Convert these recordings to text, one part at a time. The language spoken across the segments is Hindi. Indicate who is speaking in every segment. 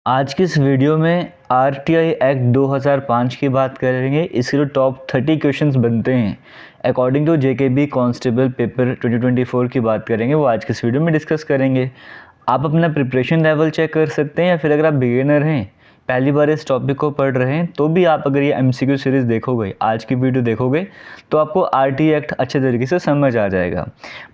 Speaker 1: आज की इस वीडियो में आरटीआई एक्ट 2005 की बात करेंगे। इसके जो टॉप 30 क्वेश्चंस बनते हैं अकॉर्डिंग टू जेकेबी कांस्टेबल पेपर 2024 की बात करेंगे, वो आज की इस वीडियो में डिस्कस करेंगे। आप अपना प्रिपरेशन लेवल चेक कर सकते हैं या फिर अगर आप बिगिनर हैं, पहली बार इस टॉपिक को पढ़ रहे हैं, तो भी आप अगर ये एमसीक्यू सीरीज़ देखोगे, आज की वीडियो देखोगे, तो आपको आरटीआई एक्ट अच्छे तरीके से समझ आ जाएगा।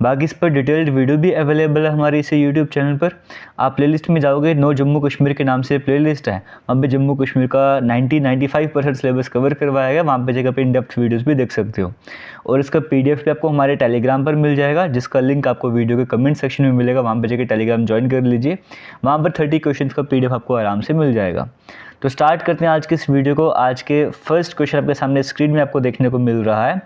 Speaker 1: बाकी इस पर डिटेल्ड वीडियो भी अवेलेबल है हमारे इसी यूट्यूब चैनल पर। आप प्लेलिस्ट में जाओगे, नो जम्मू कश्मीर के नाम से प्लेलिस्ट है, वहाँ पे जम्मू कश्मीर का 90-95% सिलेबस कवर करवाया गया। वहाँ पे जगह पे इन डेप्थ वीडियोस भी देख सकते हो। और इसका पीडीएफ भी आपको हमारे टेलीग्राम पर मिल जाएगा, जिसका लिंक आपको वीडियो के कमेंट सेक्शन में मिलेगा। वहाँ पे जाकर टेलीग्राम ज्वाइन कर लीजिए, वहाँ पर 30 क्वेश्चन का पीडीएफ आपको आराम से मिल जाएगा। तो स्टार्ट करते हैं आज के इस वीडियो को। आज के फर्स्ट क्वेश्चन आपके सामने स्क्रीन में आपको देखने को मिल रहा है।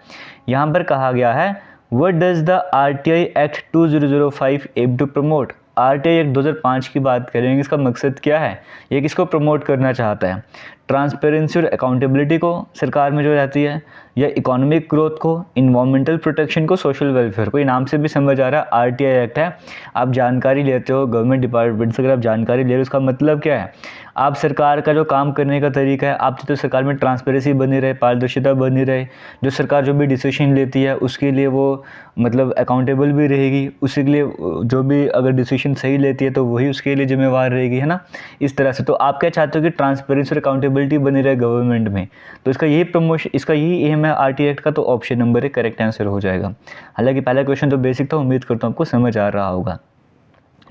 Speaker 1: यहाँ पर कहा गया है, what does the RTI act 2005 aim to promote. RTI act 2005 की बात करेंगे, इसका मकसद क्या है, ये किसको प्रमोट करना चाहता है। ट्रांसपेरेंसी और अकाउंटेबिलिटी को सरकार में जो रहती है, या इकोनॉमिक ग्रोथ को, इन्वायरमेंटल प्रोटेक्शन को, सोशल वेलफेयर को। ये नाम से भी समझ आ रहा है आरटीआई एक्ट है। आप जानकारी लेते हो गवर्नमेंट डिपार्टमेंट से, अगर आप जानकारी ले रहे हो, उसका मतलब क्या है, आप सरकार का जो काम करने का तरीका है, आप तो सरकार में ट्रांसपेरेंसी बनी रहे, पारदर्शिता बनी रहे, जो सरकार जो भी डिसीजन लेती है उसके लिए वो मतलब अकाउंटेबल भी रहेगी, उसी के लिए जो भी अगर डिसीजन सही लेती है तो वही उसके लिए जिम्मेवार रहेगी, है ना। इस तरह से तो आप क्या चाहते हो कि ट्रांसपेरेंसी और अकाउंटेबिलिटी बनी रहे गवर्नमेंट में, तो इसका यही प्रमोशन, इसका यही एम है आरटीआई एक्ट का। तो ऑप्शन नंबर 1 करेक्ट आंसर हो जाएगा। हालांकि पहला क्वेश्चन तो बेसिक था, उम्मीद करता हूँ आपको समझ आ रहा होगा।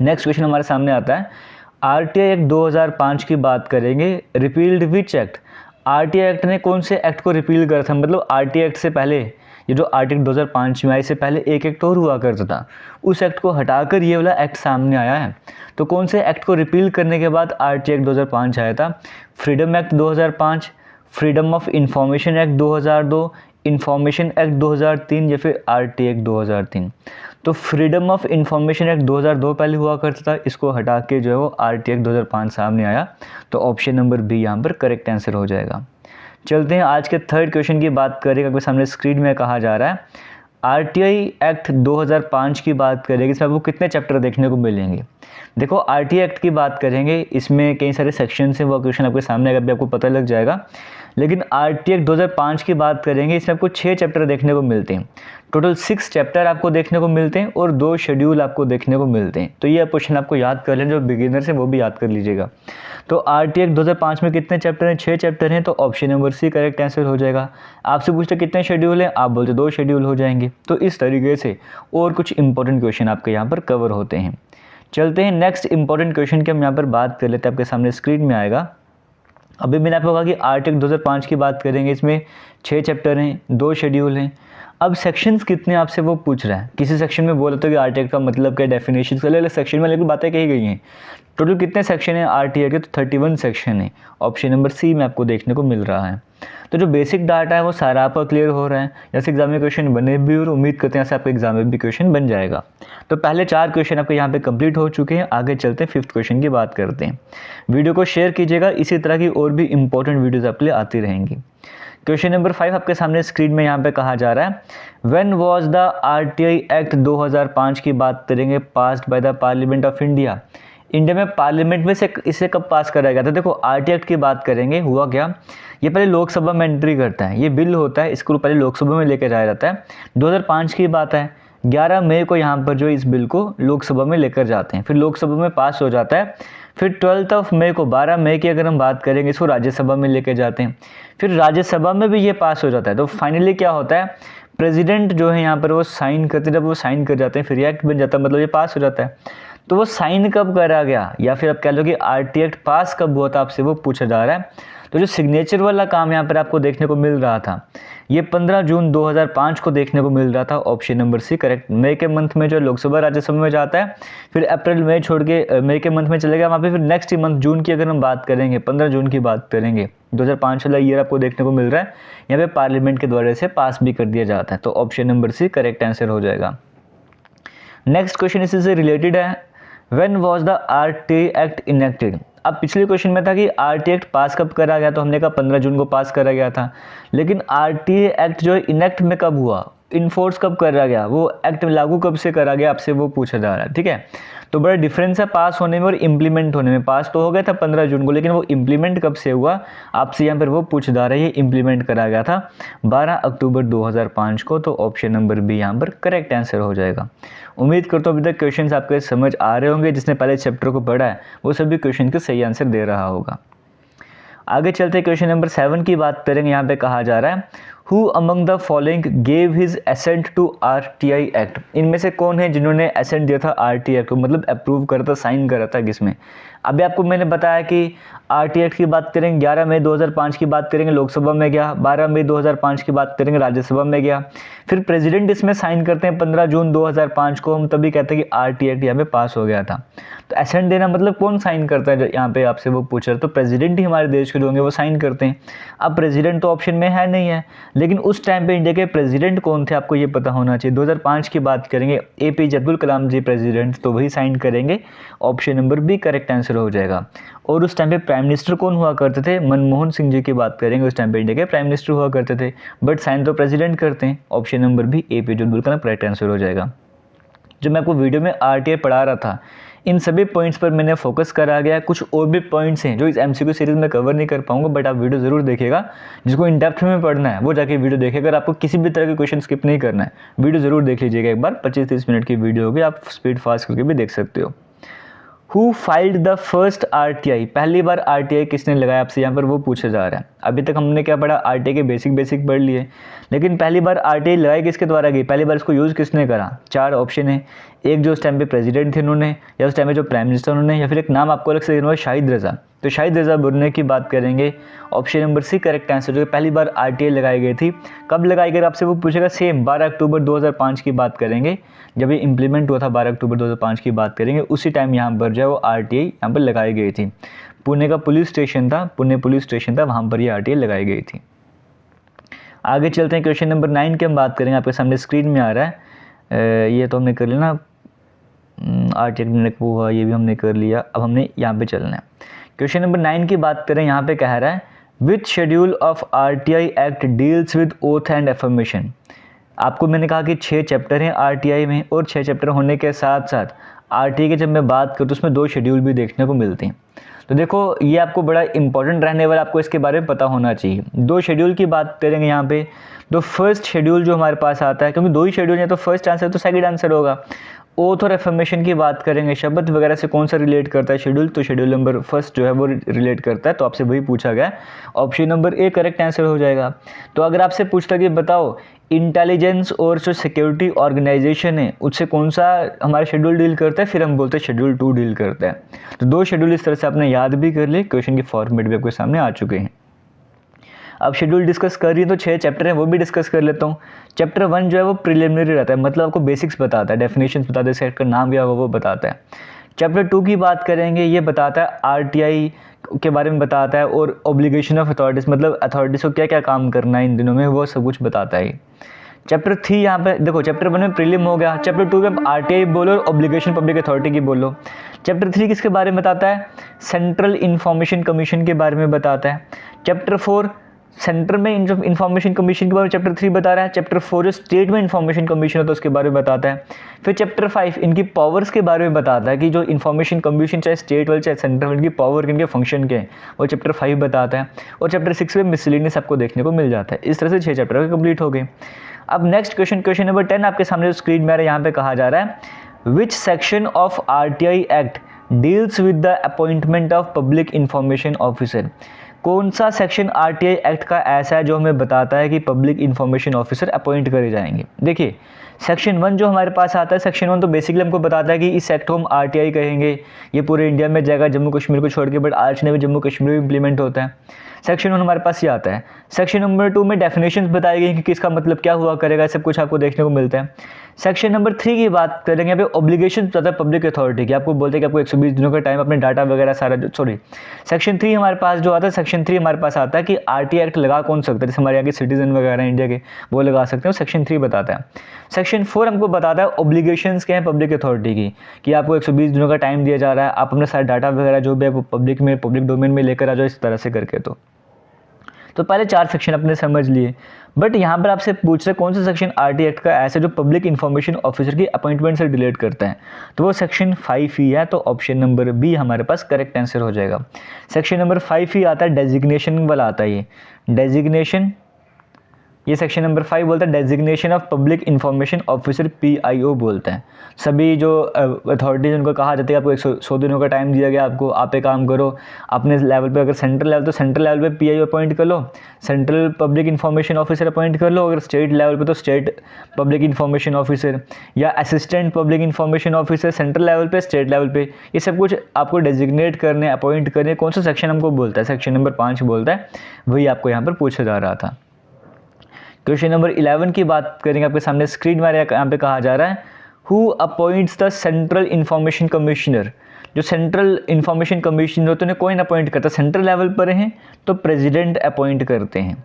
Speaker 1: नेक्स्ट क्वेश्चन हमारे सामने आता है, आरटीआई एक्ट 2005 की बात करेंगे। Repealed which act. RTI act ने कौन से एक्ट को रिपील करा था, मतलब आरटीआई एक्ट से पहले ये जो आर्टिकल 2005 में आई, से पहले एक एक्ट और हुआ करता था, उस एक्ट को हटाकर ये वाला एक्ट सामने आया है। तो कौन से एक्ट को रिपील करने के बाद आरटीआई एक्ट 2005 आया था। Freedom act 2005, freedom of information act 2002, information act 2003, या फिर आरटीआई एक्ट 2003। तो फ्रीडम ऑफ इंफॉर्मेशन एक्ट 2002 पहले हुआ करता था, इसको हटा के जो है वो आरटीआई एक्ट 2005 सामने आया। तो ऑप्शन नंबर बी यहाँ पर करेक्ट आंसर हो जाएगा। चलते हैं आज के थर्ड क्वेश्चन की बात करेंगे। आपके सामने स्क्रीन में कहा जा रहा है, आरटीआई एक्ट 2005 की बात करेंगे, इसमें आपको कितने चैप्टर देखने को मिलेंगे। देखो आरटीआई एक्ट की बात करेंगे, इसमें कई सारे सेक्शंस हैं, वो क्वेश्चन आपके सामने अगर भी आपको पता लग जाएगा। लेकिन आरटीआई एक्ट 2005 की बात करेंगे, इसमें आपको 6 चैप्टर देखने को मिलते हैं। टोटल 6 चैप्टर आपको देखने को मिलते हैं और 2 शेड्यूल आपको देखने को मिलते हैं। तो ये क्वेश्चन आपको याद कर लें, जो बिगिनर्स हैं वो भी याद कर लीजिएगा। तो आरटीआई एक्ट 2005 में कितने चैप्टर हैं, 6 चैप्टर हैं। तो option number C correct answer हो जाएगा। आपसे पूछते कितने शेड्यूल हैं, आप बोलते 2 शेड्यूल हो जाएंगे। तो इस तरीके से और कुछ इंपॉर्टेंट क्वेश्चन आपके यहाँ पर कवर होते हैं। चलते हैं नेक्स्ट इंपॉर्टेंट क्वेश्चन की हम यहाँ पर बात कर लेते हैं। आपके सामने स्क्रीन में आएगा, अभी मैंने आपको कहा कि आरटीआई एक्ट 2005 की बात करेंगे, इसमें 6 चैप्टर हैं, 2 शेड्यूल हैं। अब सेक्शंस कितने आपसे वो पूछ रहा है। किसी सेक्शन में बोला तो कि आरटीआई एक्ट का मतलब क्या, डेफिनेशन, अलग अलग सेक्शन में अलग बातें कही गई हैं। टोटल कितने सेक्शन हैं आरटीआई के, तो 31 सेक्शन है। ऑप्शन नंबर सी में आपको देखने को मिल रहा है। तो जो बेसिक डाटा है वो सारा आपका क्लियर हो रहा है, जैसे एग्जाम में क्वेश्चन बने भी और उम्मीद करते हैं ऐसे आपके एग्जाम में भी क्वेश्चन बन जाएगा। तो पहले 4 क्वेश्चन आपके यहाँ पे कंप्लीट हो चुके हैं। आगे चलते हैं 5th क्वेश्चन की बात करते हैं। वीडियो को शेयर कीजिएगा, इसी तरह की और भी इंपॉर्टेंट वीडियोज़ आपके लिए आती रहेंगी। क्वेश्चन नंबर 5 आपके सामने स्क्रीन में यहाँ पे कहा जा रहा है, when was the RTI act 2005 की बात करेंगे passed by the parliament of India. India में पार्लियामेंट में से इसे कब पास कराया गया था। देखो आरटीआई एक्ट की बात करेंगे, हुआ क्या, ये पहले लोकसभा में एंट्री करता है, ये बिल होता है, इसको पहले लोकसभा में लेकर जाया जाता है। 2005 की बात है, 11 मई को यहाँ पर जो इस बिल को लोकसभा में लेकर जाते हैं, फिर लोकसभा में पास हो जाता है। फिर 12 मई को, 12 मई की अगर हम बात करेंगे, इसको राज्यसभा में लेकर जाते हैं, फिर राज्यसभा में भी ये पास हो जाता है। तो फाइनली क्या होता है, प्रेसिडेंट जो है यहाँ पर वो साइन करते हैं, जब वो साइन कर जाते हैं फिर ये एक्ट बन जाता है, मतलब ये पास हो जाता है। तो वो साइन कब करा गया, या फिर आप कह लो कि आरटीआई एक्ट पास कब हुआ था, आपसे वो पूछा जा रहा है। तो जो सिग्नेचर वाला काम यहाँ पर आपको देखने को मिल रहा था, ये 15 जून 2005 को देखने को मिल रहा था। Option number C correct. मई के मंथ में जो लोकसभा राज्यसभा में जाता है, फिर अप्रैल मई छोड़ के मई के मंथ में चलेगा वहाँ पे, फिर नेक्स्ट मंथ जून की अगर हम बात करेंगे, 15 जून की बात करेंगे, 2005 वाला ईयर आपको देखने को मिल रहा है। यहाँ पे पार्लियामेंट के द्वारा से पास भी कर दिया जाता है। तो option number C correct answer हो जाएगा। नेक्स्ट क्वेश्चन इसी से रिलेटेड है, when was the RTI act enacted. अब पिछले क्वेश्चन में था कि आरटीआई एक्ट पास कब करा गया, तो हमने कहा 15 जून को पास करा गया था। लेकिन आरटीआई एक्ट जो है इनेक्ट में कब हुआ, इन्फोर्स कब करा गया, वो एक्ट लागू कब से करा गया, आपसे वो पूछा जा रहा है। ठीक है, तो बड़ा डिफरेंस है पास होने में और इम्प्लीमेंट होने में। पास तो हो गया था 15 जून को, लेकिन वो इम्प्लीमेंट कब से हुआ आपसे यहाँ पर वो पूछ जा रहा है। ये इम्प्लीमेंट करा गया था 12 अक्टूबर 2005 को। तो ऑप्शन नंबर बी यहाँ पर करेक्ट आंसर हो जाएगा। उम्मीद करता हूँ अभी तक क्वेश्चन आपके समझ आ रहे होंगे। जिसने पहले चैप्टर को पढ़ा है वो सभी क्वेश्चन के सही आंसर दे रहा होगा। आगे चलते क्वेश्चन नंबर 7 की बात करेंगे। यहाँ पे कहा जा रहा है who among the following gave his assent to RTI act. इनमें से कौन है जिन्होंने एसेंट दिया था RTI एक्ट को, मतलब अप्रूव करा था, साइन करा था किसमें। अभी आपको मैंने बताया कि RTI एक्ट की बात करेंगे 11 मई 2005 की बात करेंगे लोकसभा में गया, 12 मई 2005 की बात करेंगे राज्यसभा में गया, फिर प्रेसिडेंट इसमें साइन करते हैं 15 जून 2005 को। हम तभी कहते हैं कि RTI एक्ट यहाँ पे पास हो गया था। तो एसेंट देना मतलब कौन साइन करता है, यहाँ पे आपसे वो पूछ रहा है। तो प्रेसिडेंट ही हमारे देश के जो होंगे वो साइन करते हैं। अब प्रेसिडेंट तो ऑप्शन में है नहीं है, लेकिन उस टाइम पे इंडिया के प्रेसिडेंट कौन थे आपको ये पता होना चाहिए। 2005 की बात करेंगे APJ अब्दुल कलाम जी प्रेसिडेंट, तो वही साइन करेंगे। Option number B correct answer हो जाएगा। और उस टाइम पे प्राइम मिनिस्टर कौन हुआ करते थे, मनमोहन सिंह जी की बात करेंगे। उस टाइम पे इंडिया के प्राइम मिनिस्टर हुआ करते थे, बट साइन तो प्रेसिडेंट करते हैं। Option number B APJ Abdul Kalam correct answer हो जाएगा। जो मैं आपको वीडियो में RTI पढ़ा रहा था, इन सभी पॉइंट्स पर मैंने फोकस करा गया। कुछ और भी पॉइंट्स हैं जो इस MCQ सीरीज़ में कवर नहीं कर पाऊंगा, बट आप वीडियो ज़रूर देखिएगा। जिसको इन डेप्थ में पढ़ना है वो जाके वीडियो देखेगा। आपको किसी भी तरह के क्वेश्चन स्किप नहीं करना है, वीडियो ज़रूर देख लीजिएगा एक बार। 25-30 मिनट की वीडियो होगी, आप स्पीड फास्ट करके भी देख सकते हो। Who filed the first RTI, पहली बार RTI किसने लगाया आपसे यहाँ पर वो पूछा जा रहा है। अभी तक हमने क्या पढ़ा, RTI के बेसिक पढ़ लिए, लेकिन पहली बार RTI लगाई किसके द्वारा गई, पहली बार इसको यूज़ किसने करा। 4 ऑप्शन है। एक जो उस टाइम पे प्रेसिडेंट थे उन्होंने, या उस टाइम पे जो प्राइम मिनिस्टर उन्होंने, या फिर एक नाम आपको अलग से देना होगा शाहिद रज़ा। तो शाहिद रज़ा बुर्ने की बात करेंगे। Option number C correct answer. जो पहली बार RTI लगाई गई थी, कब लगाई गई आपसे वो पूछेगा। सेम 12 अक्टूबर 2005 की बात करेंगे, जब ये इम्प्लीमेंट हुआ था 12 अक्टूबर 2005 की बात करेंगे। उसी टाइम यहाँ पर जो है वो RTI यहाँ पर लगाई गई थी। पुणे का पुलिस स्टेशन था, पुणे पुलिस स्टेशन था, वहाँ पर ये RTI लगाई गई थी। आगे चलते हैं क्वेश्चन नंबर 9 की हम बात करेंगे। आपके सामने स्क्रीन में आ रहा है। ये तो हमने कर लिया ना, RTI वो हुआ, ये भी हमने कर लिया। अब हमने यहाँ पे चलना है। क्वेश्चन नंबर 9 की बात करें, यहाँ पे कह रहा है which schedule of RTI act deals with oath and affirmation. आपको मैंने कहा कि 6 चैप्टर हैं RTI में, और 6 चैप्टर होने के साथ साथ RTI की जब मैं बात करूँ तो उसमें 2 शेड्यूल भी देखने को मिलते हैं। तो देखो ये आपको बड़ा इंपॉर्टेंट रहने वाला, आपको इसके बारे में पता होना चाहिए। 2 शेड्यूल की बात करेंगे यहाँ पे। तो फर्स्ट शेड्यूल जो हमारे पास आता है, क्योंकि 2 ही शेड्यूल हैं तो फर्स्ट आंसर तो सेकंड आंसर होगा। ओथ और एफर्मेशन की बात करेंगे, शब्द वगैरह से कौन सा रिलेट करता है शेड्यूल, तो शेड्यूल नंबर फर्स्ट जो है वो रिलेट करता है। तो आपसे वही पूछा गया, option number A correct answer हो जाएगा। तो अगर आपसे पूछता कि बताओ इंटेलिजेंस और जो सिक्योरिटी ऑर्गेनाइजेशन है उससे कौन सा हमारा शेड्यूल डील करता है, फिर हम बोलते हैं शेड्यूल 2 डील करता है। तो 2 शेड्यूल इस तरह से आपने याद भी कर लिए, क्वेश्चन के फॉर्मेट भी आपके सामने आ चुके हैं। अब शेड्यूल डिस्कस कर रही है तो 6 चैप्टर हैं वो भी डिस्कस कर लेता हूँ। चैप्टर 1 जो है वो प्रिलिमिनरी रहता है, मतलब आपको बेसिक्स बताता है, डेफिनेशंस बताता है, सेट का नाम क्या होगा वो बताता है। चैप्टर 2 की बात करेंगे, ये बताता है RTI के बारे में बताता है, और ऑब्लिगेशन ऑफ अथॉरिटीज़, मतलब अथॉरिटीज़ को क्या क्या काम करना है इन दिनों में, वो सब कुछ बताता है। चैप्टर 3 यहाँ पे देखो, चैप्टर 1 में प्रीलिम हो गया, चैप्टर 2 में RTI बोलो और ऑब्लिगेशन पब्लिक अथॉरिटी की बोलो। चैप्टर 3 किसके बारे में बताता है, सेंट्रल इंफॉर्मेशन कमीशन के बारे में बताता है। चैप्टर 4 सेंटर में इंफॉर्मेशन कमीशन के बारे में चैप्टर 3 बता रहा है। चैप्टर 4 जो स्टेट में इंफॉर्मेशन कमीशन होता है उसके बारे में बताता है। फिर चैप्टर 5 इनकी पावर्स के बारे में बताता है कि जो इंफॉर्मेशन कमीशन चाहे स्टेट वाले चाहे सेंट्रल, इनकी पावर, इनके फंक्शन के हैं, वो चैप्टर 5 बताता है। और चैप्टर 6 में मिसलेनियस आपको देखने को मिल जाता है। इस तरह से 6 चैप्टर कंप्लीट हो गए। अब नेक्स्ट क्वेश्चन नंबर 10 आपके सामने जो स्क्रीन में आ रहा है, यहाँ पे कहा जा रहा है which section of RTI act deals with the appointment of public information officer. कौन सा सेक्शन RTI एक्ट का ऐसा है जो हमें बताता है कि पब्लिक इंफॉर्मेशन ऑफिसर अपॉइंट करे जाएंगे। देखिए सेक्शन 1 जो हमारे पास आता है, सेक्शन 1 तो बेसिकली हमको बताता है कि इस एक्ट को हम RTI कहेंगे, ये पूरे इंडिया में जाएगा, जम्मू कश्मीर को छोड़ के, बट आज में जम्मू कश्मीर में इम्प्लीमेंट होता है। सेक्शन 1 हमारे पास ये आता है। सेक्शन नंबर 2 में डेफिनेशंस बताई गई कि किसका मतलब क्या हुआ करेगा, सब कुछ आपको देखने को मिलता है। सेक्शन नंबर 3 की बात करेंगे, यहाँ पे ऑब्लिगेशन बताता है पब्लिक अथॉरिटी की, आपको बोलते हैं कि आपको 120 दिनों का टाइम अपने डाटा वगैरह सारा, सेक्शन 3 हमारे पास जो आता है, सेक्शन 3 हमारे पास आता है कि RTI एक्ट लगा कौन सकता है, जैसे हमारे यहाँ के सिटीजन वगैरह इंडिया के वो लगा सकते हैं, सेक्शन 3 बताता है। सेक्शन 4 हमको बताता है ऑब्लिगेशंस क्या है पब्लिक अथॉरिटी की, कि आपको 120 दिनों का टाइम दिया जा रहा है, आप अपने सारे डाटा वगैरह जो भी है वो पब्लिक डोमेन में लेकर आ जाओ, इस तरह से करके। तो तो पहले 4 सेक्शन अपने समझ लिए, बट यहाँ पर आपसे पूछ रहे कौन सा सेक्शन आरटी एक्ट का ऐसा जो पब्लिक इन्फॉर्मेशन ऑफिसर की अपॉइंटमेंट से रिलेट करता है, तो वो सेक्शन 5 ही है। तो ऑप्शन नंबर बी हमारे पास करेक्ट आंसर हो जाएगा। सेक्शन नंबर 5 ही आता है, डेजिग्नेशन वाला आता है ये डेजिग्नेशन। ये सेक्शन नंबर 5 बोलता है designation of public information officer, PIO बोलता है। सभी जो अथॉरिटीज उनको कहा जाता है आपको 100 दिनों का टाइम दिया गया, आपको आप एक काम करो अपने लेवल पे, अगर सेंट्रल लेवल तो सेंट्रल लेवल पे PIO अपॉइंट कर लो, central public information officer appoint कर लो, अगर स्टेट लेवल पे तो स्टेट पब्लिक इन्फॉर्मेशन ऑफिसर या assistant public information officer central level पे, स्टेट लेवल पे, ये सब कुछ आपको डेजिग्नेट करने, अपॉइंट करने कौन सा सेक्शन हमको बोलता है, सेक्शन नंबर 5 बोलता है। वही आपको यहाँ पर पूछा जा रहा था। क्वेश्चन नंबर 11 की बात करेंगे, आपके सामने स्क्रीन में यहाँ पे कहा जा रहा है who appoints the central information commissioner. जो सेंट्रल इंफॉर्मेशन कमिश्नर होते हैं कौन अपॉइंट करता है, सेंट्रल लेवल पर हैं तो प्रेसिडेंट अपॉइंट करते हैं,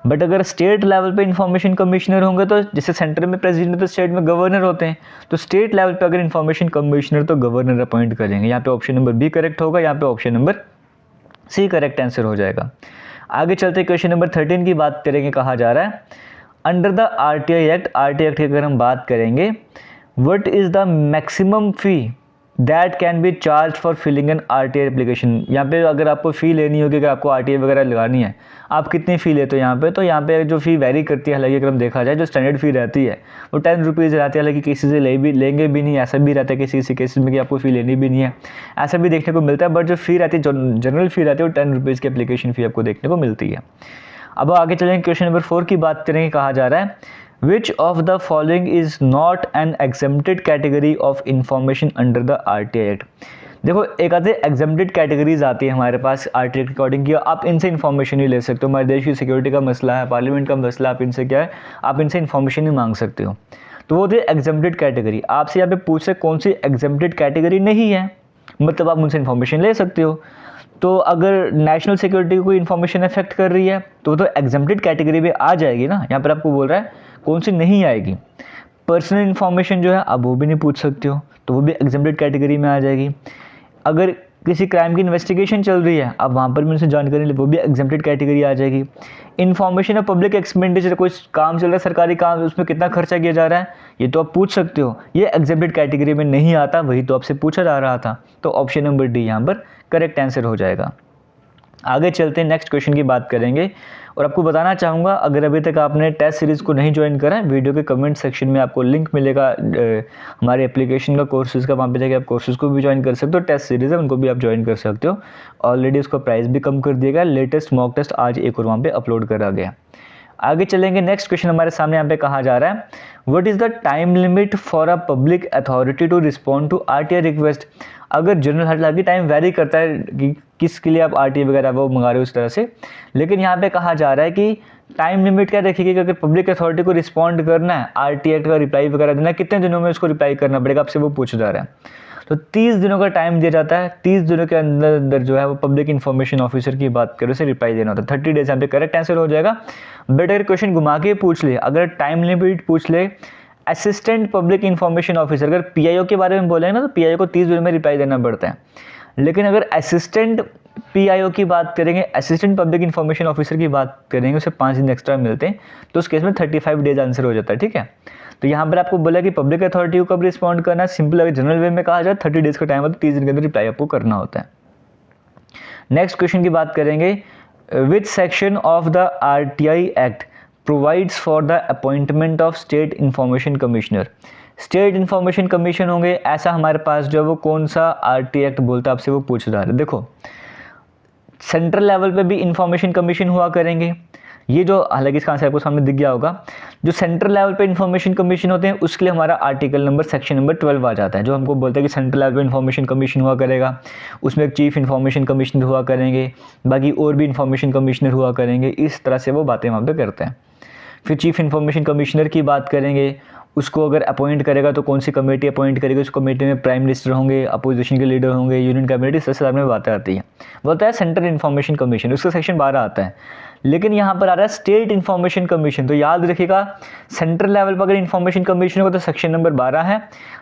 Speaker 1: बट अगर स्टेट लेवल पे इंफॉर्मेशन कमिश्नर होंगे तो जैसे सेंटर में प्रेसिडेंट तो स्टेट में गवर्नर होते हैं, तो स्टेट लेवल पे अगर इंफॉर्मेशन कमिश्नर तो गवर्नर अपॉइंट करेंगे। यहाँ पे ऑप्शन नंबर बी करेक्ट होगा, यहाँ पे option number C correct answer हो जाएगा। आगे चलते क्वेश्चन नंबर 13 की बात करेंगे, कहा जा रहा है under the RTI act, RTI act की अगर हम बात करेंगे, what is the maximum fee that can be charge for filing an RTI application. यहाँ पे अगर आपको फ़ी लेनी होगी, अगर आपको RTI वगैरह लगानी है, आप कितनी फ़ी लेते हो यहाँ पे, तो यहाँ पे जो फ़ी वेरी करती है, हालांकि अगर हम देखा जाए जो स्टैंडर्ड फ़ी रहती है वो 10 रुपीज़ रहती है, हालांकि किसी से लेंगे भी नहीं, ऐसा भी रहता है किसी केसेस में कि आपको फ़ी लेनी भी नहीं है, ऐसा भी देखने को मिलता है। बट जो फ़ी रहती है, जो जनरल फ़ी रहती है, वो 10 रुपीज़ की एप्लीकेशन फ़ी आपको देखने को मिलती है। अब आगे चलेंगे, क्वेश्चन नंबर 4 की बात करेंगे, कहा जा रहा है विच of the following is not an exempted category of information under the RTI act. देखो एक आधे एग्जेम्प्टेड कैटेगरीज आती है हमारे पास RTI एक्ट अकॉर्डिंग की, आप इनसे इन्फॉर्मेशन ही ले सकते हो। हमारे देश की सिक्योरिटी का मसला है, पार्लियामेंट का मसला, आप इनसे क्या है, आप इनसे इन्फॉर्मेशन ही मांग सकते हो। तो वो थे एग्जेम्प्टेड कैटेगरी। आपसे यहाँ पे पूछ से कौन सी एग्जेम्प्टेड कैटेगरी नहीं है, मतलब आप उनसे इन्फॉर्मेशन ले सकते हो। तो अगर नेशनल सिक्योरिटी को कोई इन्फॉर्मेशन अफेक्ट कर रही है तो वो तो एग्जेम्प्टेड कैटेगरी में आ जाएगी ना। यहाँ पर आपको बोल रहा है कौन सी नहीं आएगी। पर्सनल इन्फॉर्मेशन जो है आप वो भी नहीं पूछ सकते हो, तो वो भी एग्जेम्प्टेड कैटेगरी में आ जाएगी। अगर किसी क्राइम की इन्वेस्टिगेशन चल रही है, आप वहाँ पर भी उनसे जानकारी ले, वो भी एग्जेम्प्टेड कैटेगरी आ जाएगी। इन्फॉर्मेशन ऑफ पब्लिक एक्सपेंडिचर, कोई काम चल रहा है सरकारी काम, उसमें कितना खर्चा किया जा रहा है, ये तो आप पूछ सकते हो, ये एग्जेम्प्टेड कैटेगरी में नहीं आता, वही तो आपसे पूछा जा रहा था। तो ऑप्शन नंबर डी यहाँ पर करेक्ट आंसर हो जाएगा। आगे चलते हैं, नेक्स्ट क्वेश्चन की बात करेंगे। और आपको बताना चाहूँगा, अगर अभी तक आपने टेस्ट सीरीज़ को नहीं ज्वाइन करा है, वीडियो के कमेंट सेक्शन में आपको लिंक मिलेगा हमारे एप्लीकेशन का, कोर्सेज़ का, वहाँ पे जाके आप कोर्सेज़ को भी ज्वाइन कर सकते हो। टेस्ट सीरीज़ है उनको भी आप ज्वाइन कर सकते हो। ऑलरेडी उसका प्राइस भी कम कर दिया गया, लेटेस्ट मॉक टेस्ट आज एक और वहाँ पे अपलोड करा गया। आगे चलेंगे, नेक्स्ट क्वेश्चन हमारे सामने यहाँ पे कहा जा रहा है what is the time limit for a public authority to respond to RTI request. अगर जनरल हालांकि टाइम वेरी करता है कि किसके लिए आप RTI वगैरह वो मंगा रहे हो उस तरह से, लेकिन यहाँ पे कहा जा रहा है कि टाइम लिमिट क्या रखिएगा कि अगर पब्लिक अथॉरिटी को रिस्पॉन्ड करना है, RTI एक्ट का रिप्लाई वगैरह देना है, कितने दिनों में उसको रिप्लाई करना पड़ेगा, आपसे वो पूछा जा रहा है। तो 30 दिनों का टाइम दिया जाता है, 30 दिनों के अंदर जो है वो पब्लिक इन्फॉर्मेशन ऑफिसर की बात करें उसे रिप्लाई देना होता है। 30 डेज यहाँ पे करेक्ट आंसर हो जाएगा। बट अगर क्वेश्चन घुमा के पूछ ले, अगर टाइम लिमिट पूछ ले असिस्टेंट पब्लिक इन्फॉर्मेशन ऑफिसर, अगर PIO के बारे में बोलेंगे ना तो PIO को 30 दिनों में रिप्लाई देना पड़ता है। लेकिन अगर असिस्टेंट PIO की बात करेंगे, असिस्टेंट पब्लिक इन्फॉर्मेशन ऑफिसर की बात करेंगे, उसे 5 दिन एक्स्ट्रा मिलते हैं, तो उस केस में 35 डेज आंसर हो जाता है। ठीक है, तो यहाँ पर आपको बोला कि पब्लिक अथॉरिटी को कब रिस्पॉन्ड करना है, सिंपल अगर जनरल वे में कहा जाए 30 डेज का टाइम होता है, 30 दिन के अंदर रिप्लाई आपको करना होता है। नेक्स्ट क्वेश्चन की बात करेंगे, which section of the RTI act provides for the appointment of state information commissioner. State information commission होंगे, ऐसा हमारे पास जो है वो कौन सा RTI एक्ट बोलता है, आपसे वो पूछ रहा है। देखो सेंट्रल लेवल पे भी इंफॉर्मेशन कमीशन हुआ करेंगे, ये जो हालांकि इसका आंसर आपको सामने दिख गया होगा। जो सेंट्रल लेवल पे इंफॉर्मेशन कमीशन होते हैं उसके लिए हमारा आर्टिकल नंबर सेक्शन नंबर 12 आ जाता है, जो हमको बोलता है कि सेंट्रल लेवल पे इंफॉर्मेशन कमीशन हुआ करेगा, उसमें एक चीफ इंफॉर्मेशन कमिश्नर हुआ करेंगे, बाकी और भी इंफॉर्मेशन कमिश्नर हुआ करेंगे, इस तरह से वो बातें वहाँ पे करते हैं। फिर चीफ इंफॉर्मेशन कमिश्नर की बात करेंगे, उसको अगर अपॉइंट करेगा तो कौन सी कमेटी अपॉइंट करेगी, उस कमेटी में प्राइम मिनिस्टर होंगे, अपोजिशन के लीडर होंगे, यूनियन कैबिनेट, इस तरह में बातें आती है। बोलता है सेंट्रल इंफॉर्मेशन कमीशन, उसका सेक्शन 12 आता है। लेकिन यहाँ पर आ रहा है स्टेट इन्फॉर्मेशन कमीशन। तो याद रखिएगा, सेंट्रल लेवल पर अगर इन्फॉर्मेशन कमीशन हो तो सेक्शन नंबर 12 है,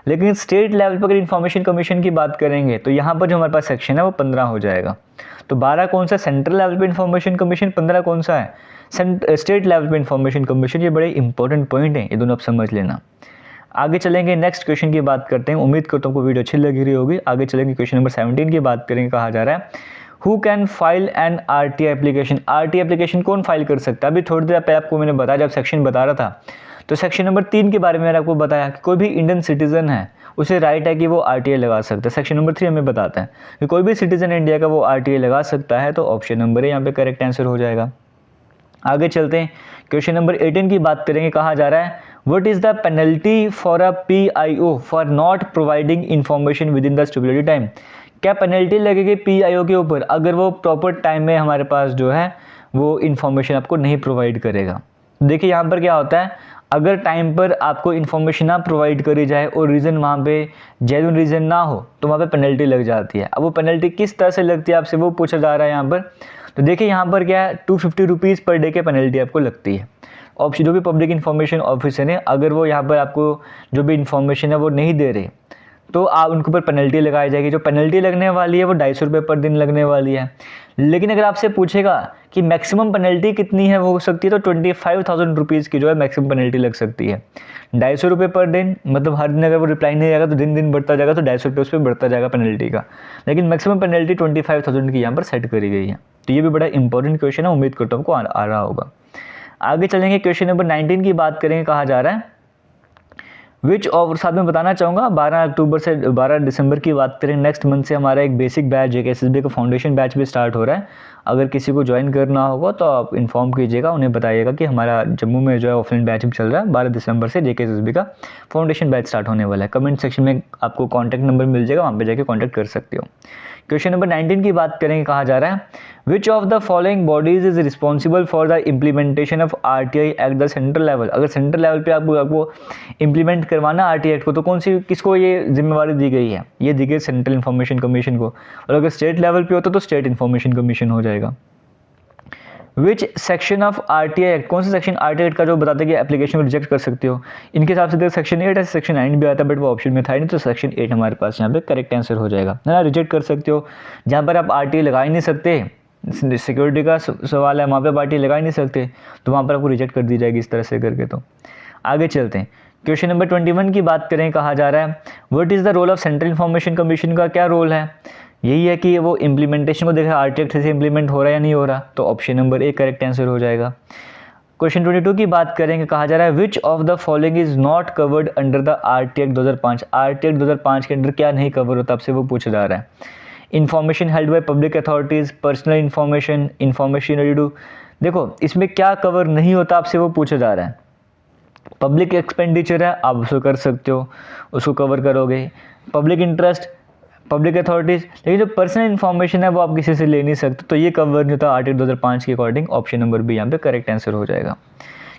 Speaker 1: लेकिन स्टेट लेवल पर अगर इन्फॉर्मेशन कमीशन की बात करेंगे तो यहाँ पर जो हमारे पास सेक्शन है वो 15 हो जाएगा। तो 12 कौन सा सेंट्रल लेवल पर इन्फॉर्मेशन कमीशन, 15 कौन सा है स्टेट लेवल पर इन्फॉर्मेशन कमीशन। ये बड़े इंपॉर्टेंट पॉइंट हैं, ये दोनों आप समझ लेना। आगे चलेंगे, नेक्स्ट क्वेश्चन की बात करते हैं। उम्मीद करता हूँ आपको वीडियो अच्छी लगी रही होगी। आगे चलेंगे, क्वेश्चन नंबर 17 की बात करेंगे। कहा जा रहा है who can file an RTI application. RTI application कौन फाइल कर सकता है? अभी थोड़ी देर पहले आपको मैंने बताया, जब सेक्शन बता रहा था तो सेक्शन नंबर 3 के बारे में मैंने आपको बताया कि कोई भी इंडियन सिटीजन है उसे राइट है कि वो RTI लगा सकता है। सेक्शन नंबर 3 हमें बताता है कि कोई भी सिटीजन इंडिया का वो RTI लगा सकता है, तो ऑप्शन नंबर ए यहाँ पे करेक्ट आंसर हो जाएगा। आगे चलते हैं, क्वेश्चन नंबर 18 की बात करेंगे। कहा जा रहा है what is the penalty for a PIO for not providing information with in the stipulated time. क्या पेनल्टी लगेगी PIO के ऊपर अगर वो प्रॉपर टाइम में हमारे पास जो है वो इन्फॉर्मेशन आपको नहीं प्रोवाइड करेगा? देखिए यहाँ पर क्या होता है, अगर टाइम पर आपको इन्फॉर्मेशन ना प्रोवाइड करी जाए और रीज़न वहाँ पे जेन्युइन रीज़न ना हो तो वहाँ पे पेनल्टी लग जाती है। अब वो पेनल्टी किस तरह से लगती है आपसे वो पूछा जा रहा है यहाँ पर। तो देखिए यहाँ पर क्या है, 250 रुपीज़ पर डे के पेनल्टी आपको लगती है। ऑप्शन जो भी पब्लिक इन्फॉर्मेशन ऑफिसर है, अगर वो यहाँ पर आपको जो भी इन्फॉर्मेशन है वो नहीं दे रहे तो आप उनके ऊपर पेनल्टी लगाई जाएगी। जो पेनल्टी लगने वाली है वो 250 रुपये पर दिन लगने वाली है। लेकिन अगर आपसे पूछेगा कि मैक्सिमम पेनल्टी कितनी है, वो हो सकती है तो 25,000 रुपीज़ की जो है मैक्सिमम पेनल्टी लग सकती है। 250 रुपये पर दिन, मतलब हर दिन अगर वो रिप्लाई नहीं आएगा तो दिन दिन बढ़ता जाएगा, तो 250 रुपये उस पर बढ़ता जाएगा पेनल्टी का। लेकिन मैक्सिमम पेनल्टी 25,000 की यहाँ पर सेट करी गई है। तो ये भी बड़ा इंपॉर्टेंट क्वेश्चन है, उम्मीद करता हूँ आपको आ रहा होगा। आगे चलेंगे, क्वेश्चन नंबर 19 की बात करेंगे। कहा जा रहा है विच और साथ में बताना चाहूँगा 12 अक्टूबर से 12 दिसंबर की बात करें, नेक्स्ट मंथ से हमारा एक बेसिक बैच JKSSB का फाउंडेशन बैच भी स्टार्ट हो रहा है। अगर किसी को ज्वाइन करना होगा तो आप इन्फॉर्म कीजिएगा, उन्हें बताइएगा कि हमारा जम्मू में जो है ऑफलाइन बैच भी चल रहा है। 12 दिसंबर से JKSSB का फाउंडेशन बैच स्टार्ट होने वाला है। कमेंट सेक्शन में आपको कॉन्टैक्ट नंबर मिल जाएगा, वहाँ पर जाकर कॉन्टैक्ट कर सकते हो। क्वेश्चन नंबर 19 की बात करेंगे। कहा जा रहा है विच of the following bodies is responsible for the implementation of RTI act the central level. अगर सेंट्रल लेवल पे आपको इम्प्लीमेंट करवाना RTI एक्ट को तो कौन सी किसको ये जिम्मेवारी दी गई है? ये दी गई सेंट्रल इन्फॉर्मेशन कमीशन को। और अगर स्टेट लेवल पे होता तो स्टेट इन्फॉर्मेशन कमीशन हो जाएगा। Which section of RTI act, कौन सा सेक्शन RTI एक्ट का जो बताते हैं कि एप्लीकेशन को रिजेक्ट कर सकते हो? इनके हिसाब से सेक्शन 8 है, सेक्शन 9 भी आता है, बट वो ऑप्शन में था नहीं, तो सेक्शन 8 हमारे पास यहाँ पे करेक्ट आंसर हो जाएगा ना। रिजेक्ट कर सकते हो जहाँ पर आप RTI लगा ही नहीं सकते, सिक्योरिटी का सवाल है, वहाँ पे RTI लगा ही नहीं सकते, तो वहाँ पर आपको रिजेक्ट कर दी जाएगी इस तरह से करके। तो आगे चलते हैं, क्वेश्चन नंबर 21 की बात करें। कहा जा रहा है what is the role of central information commission का क्या रोल है? यही है कि वो इम्प्लीमेंटेशन को देखा RTI एक्ट से इम्प्लीमेंट हो रहा है या नहीं हो रहा, तो option number A correct answer हो जाएगा। क्वेश्चन 22 की बात करेंगे। कहा जा रहा है विच of the following is not covered under the RTI act 2005। RTI act 2005 के अंडर क्या नहीं कवर होता, आपसे वो पूछा जा रहा है। Information held by public authorities, personal information, information ready. देखो इसमें क्या कवर नहीं होता, आपसे वो पूछा जा रहा है। पब्लिक एक्सपेंडिचर है, आप उसको कर सकते हो, उसको कवर करोगे। पब्लिक इंटरेस्ट, पब्लिक अथॉरिटीज़, लेकिन जो पर्सनल इन्फॉर्मेशन है वो आप किसी से ले नहीं सकते, तो ये कवर नहीं होता RTI 2005 के अकॉर्डिंग। ऑप्शन नंबर बी यहाँ पे करेक्ट आंसर हो जाएगा।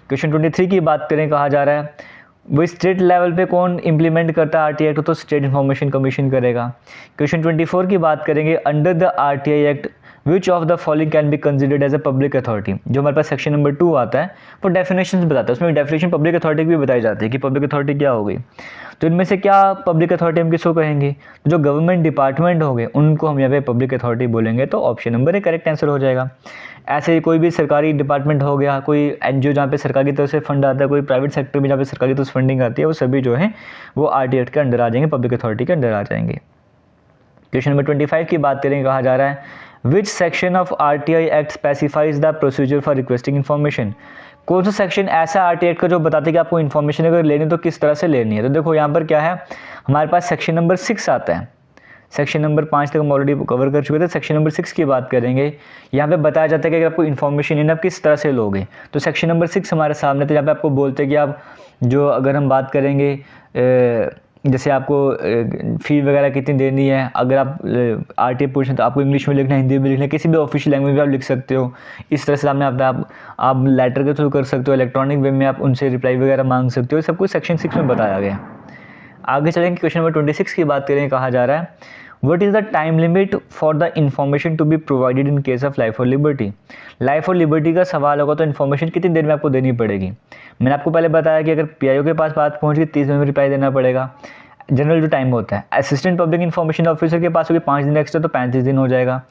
Speaker 1: क्वेश्चन 23 की बात करें। कहा जा रहा है वो स्टेट लेवल पे कौन इंप्लीमेंट करता है RTI एक्ट, तो स्टेट इन्फॉर्मेशन कमीशन करेगा। क्वेश्चन 24 की बात करेंगे। Under the RTI act which of the following can be considered as a public authority. जो हमारे पास सेक्शन नंबर 2 आता है वो डेफिनेशन बताता है, उसमें डेफिनेशन पब्लिक अथॉरिटी भी बताई जाती है कि पब्लिक अथॉरिटी क्या होगी। तो इनमें से क्या पब्लिक अथॉरिटी हम किसको कहेंगे? तो जो गवर्नमेंट डिपार्टमेंट होंगे उनको हम यहाँ पे पब्लिक अथॉरिटी बोलेंगे, तो option number A correct answer हो जाएगा। ऐसे ही कोई भी सरकारी डिपार्टमेंट हो गया, कोई NGO जहाँ पे सरकार की तरफ से फंड आता है, कोई प्राइवेट सेक्टर में जहाँ पे सरकार की तरफ से फंडिंग आती है, वो सभी जो है वो RTI एक्ट के अंडर आ जाएंगे, पब्लिक अथॉरिटी के अंडर आ जाएंगे। क्वेश्चन नंबर 25 की बात करेंगे। कहा जा रहा है which section of RTI act specifies the procedure for requesting information. कौन सा सेक्शन ऐसा RTI एक्ट का जो बताते हैं कि आपको इन्फॉर्मेशन अगर लेनी तो किस तरह से लेनी है? तो देखो यहाँ पर क्या है, हमारे पास सेक्शन नंबर 6 आता है। सेक्शन नंबर 5 तक हम ऑलरेडी कवर कर चुके थे, सेक्शन नंबर 6 की बात करेंगे। यहाँ पे बताया जाता है कि अगर आपको इन्फॉर्मेशन लेना आप किस तरह से लोगे, तो सेक्शन नंबर 6 हमारे सामने, तो यहाँ पे आपको बोलते हैं कि आप जो अगर हम बात करेंगे जैसे आपको फ़ी वगैरह कितनी देनी है, अगर आप RTI पूछें तो आपको इंग्लिश में लिखना है, हिंदी में लिखना है, किसी भी ऑफिशियल लैंग्वेज में आप लिख सकते हो। इस तरह से सामने आप लेटर के थ्रू कर सकते हो, इलेक्ट्रॉनिक वे में आप उनसे रिप्लाई वगैरह मांग सकते हो, सब कुछ सेक्शन 6 में बताया गया है। आगे चलेंगे, क्वेश्चन नंबर 26 की बात करें। कहा जा रहा है what is the time limit for the information to be provided in case of life और लिबर्टी। लाइफ और लिबर्टी का सवाल होगा तो इन्फॉर्मेशन कितनी देर में आपको देनी पड़ेगी। मैंने आपको पहले बताया कि अगर पीआईओ के पास बात पहुंच गई 30 दिन में रिप्लाई देना पड़ेगा, जनरल जो टाइम होता है। असिस्टेंट पब्लिक इन्फॉर्मेशन ऑफिसर के पास होगी 5 दिन एक्स्ट्रा, तो 35 दिन हो जाएगा।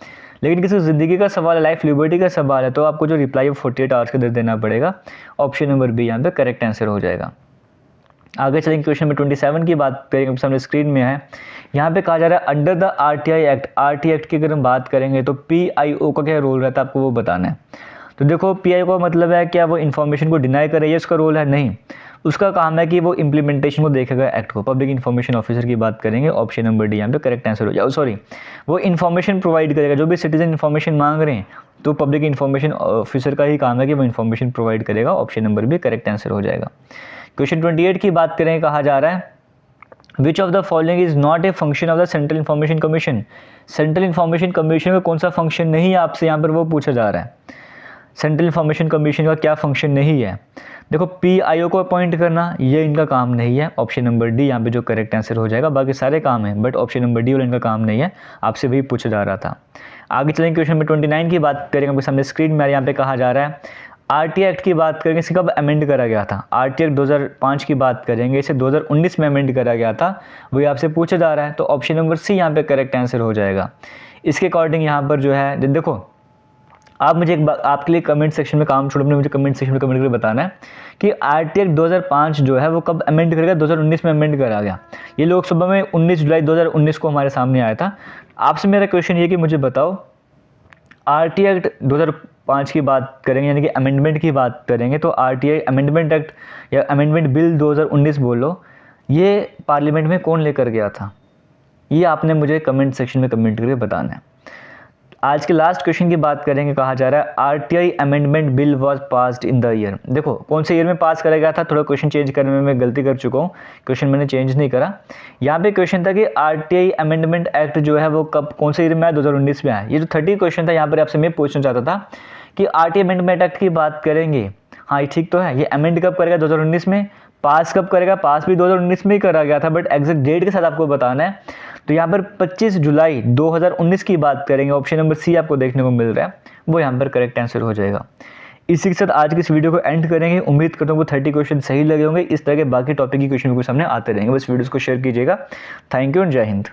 Speaker 1: लेकिन किसी ज़िंदगी का सवाल है, लाइफ लिबर्टी का सवाल है, तो आपको जो रिप्लाई 48 आवर्स के अंदर देना पड़ेगा। ऑप्शन नंबर बी यहाँ पे करेक्ट आंसर हो जाएगा। आगे चलेंगे क्वेश्चन नंबर 27 की बात करेंगे, सामने स्क्रीन में है। यहाँ पे कहा जा रहा है under the RTI act, RTI act की अगर हम बात करेंगे तो पीआईओ का क्या रोल रहता है, आपको वो बताना है। तो देखो पीआईओ का मतलब है क्या वो इन्फॉर्मेशन को डिनाई करे, ये उसका रोल है? नहीं, उसका काम है कि वो इम्प्लीमेंटेशन को देखेगा एक्ट को। पब्लिक इन्फॉर्मेशन ऑफिसर की बात करेंगे, ऑप्शन नंबर डी यहाँ पे करेक्ट आंसर हो जाए। सॉरी, वो इन्फॉर्मेशन प्रोवाइड करेगा, जो भी सिटीजन इन्फॉर्मेशन मांग रहे हैं तो पब्लिक इन्फॉर्मेशन ऑफिसर का ही काम है कि वो इन्फॉर्मेशन प्रोवाइड करेगा। ऑप्शन नंबर भी करेक्ट आंसर हो जाएगा। क्वेश्चन 28 की बात करें, कहा जा रहा है विच of the following is not a function of the central information commission. Central information commission का कौन सा फंक्शन नहीं है, आपसे यहाँ पर वो पूछा जा रहा है। सेंट्रल इन्फॉर्मेशन कमीशन का क्या फंक्शन नहीं है? देखो पीआईओ को अपॉइंट करना ये इनका काम नहीं है। ऑप्शन नंबर डी यहाँ पे जो करेक्ट आंसर हो जाएगा। बाकी सारे काम हैं बट ऑप्शन नंबर डी वाला इनका काम नहीं है, आपसे वही पूछा जा रहा था। आगे चलेंगे क्वेश्चन नंबर 29 की बात करेंगे। आपके सामने स्क्रीन में यहाँ पे कहा जा रहा है आरटीआई एक्ट की बात करेंगे, इसे कब अमेंड करा गया था। आरटीआई एक्ट 2005 की बात करेंगे, इसे 2019 में अमेंड करा गया था, वही आपसे पूछा जा रहा है। तो ऑप्शन नंबर सी यहाँ पे करेक्ट आंसर हो जाएगा। इसके अकॉर्डिंग यहाँ पर जो है देखो, आप मुझे एक बात आपके लिए कमेंट सेक्शन में काम छोड़ो, मुझे कमेंट सेक्शन में कमेंट करके बताना है कि आरटीआई एक्ट 2005 जो है वो कब अमेंड करा गया। 2019 में अमेंड करा गया। ये लोकसभा में 19 जुलाई 2019 को हमारे सामने आया था। आपसे मेरा क्वेश्चन ये कि मुझे बताओ आरटीआई एक्ट 2005 की बात करेंगे, यानी कि अमेंडमेंट की बात करेंगे, तो आरटीआई अमेंडमेंट एक्ट या अमेंडमेंट बिल 2019 बोलो, ये पार्लियामेंट में कौन लेकर गया था? ये आपने मुझे कमेंट सेक्शन में कमेंट करके बताना है। आज के लास्ट क्वेश्चन की बात करेंगे, कहा जा रहा है RTI amendment bill was passed in the year. देखो कौन से ईयर में पास करा गया था, थोड़ा क्वेश्चन चेंज करने में मैं गलती कर चुका हूँ, क्वेश्चन मैंने चेंज नहीं करा। यहाँ पे क्वेश्चन था कि आरटीआई अमेंडमेंट एक्ट जो है वो कब कौन से ईयर में आया, 2019 में आया। ये जो 30 क्वेश्चन था यहाँ पर आपसे मैं पूछना चाहता था कि आरटीआई अमेंडमेंट एक्ट की बात करेंगे, हाँ ये ठीक तो है, ये अमेंड कब करेगा 2019 में, पास कब करेगा, पास भी 2019 में ही करा गया था, बट एग्जैक्ट डेट के साथ आपको बताना है। तो यहाँ पर 25 जुलाई 2019 की बात करेंगे, ऑप्शन नंबर सी आपको देखने को मिल रहा है, वो यहाँ पर करेक्ट आंसर हो जाएगा। इसी के साथ आज की इस वीडियो को एंड करेंगे। उम्मीद करता हूँ वो 30 क्वेश्चन सही लगे होंगे। इस तरह के बाकी टॉपिक की क्वेश्चन को सामने आते रहेंगे, बस वीडियोस को शेयर कीजिएगा। थैंक यू और जय हिंद।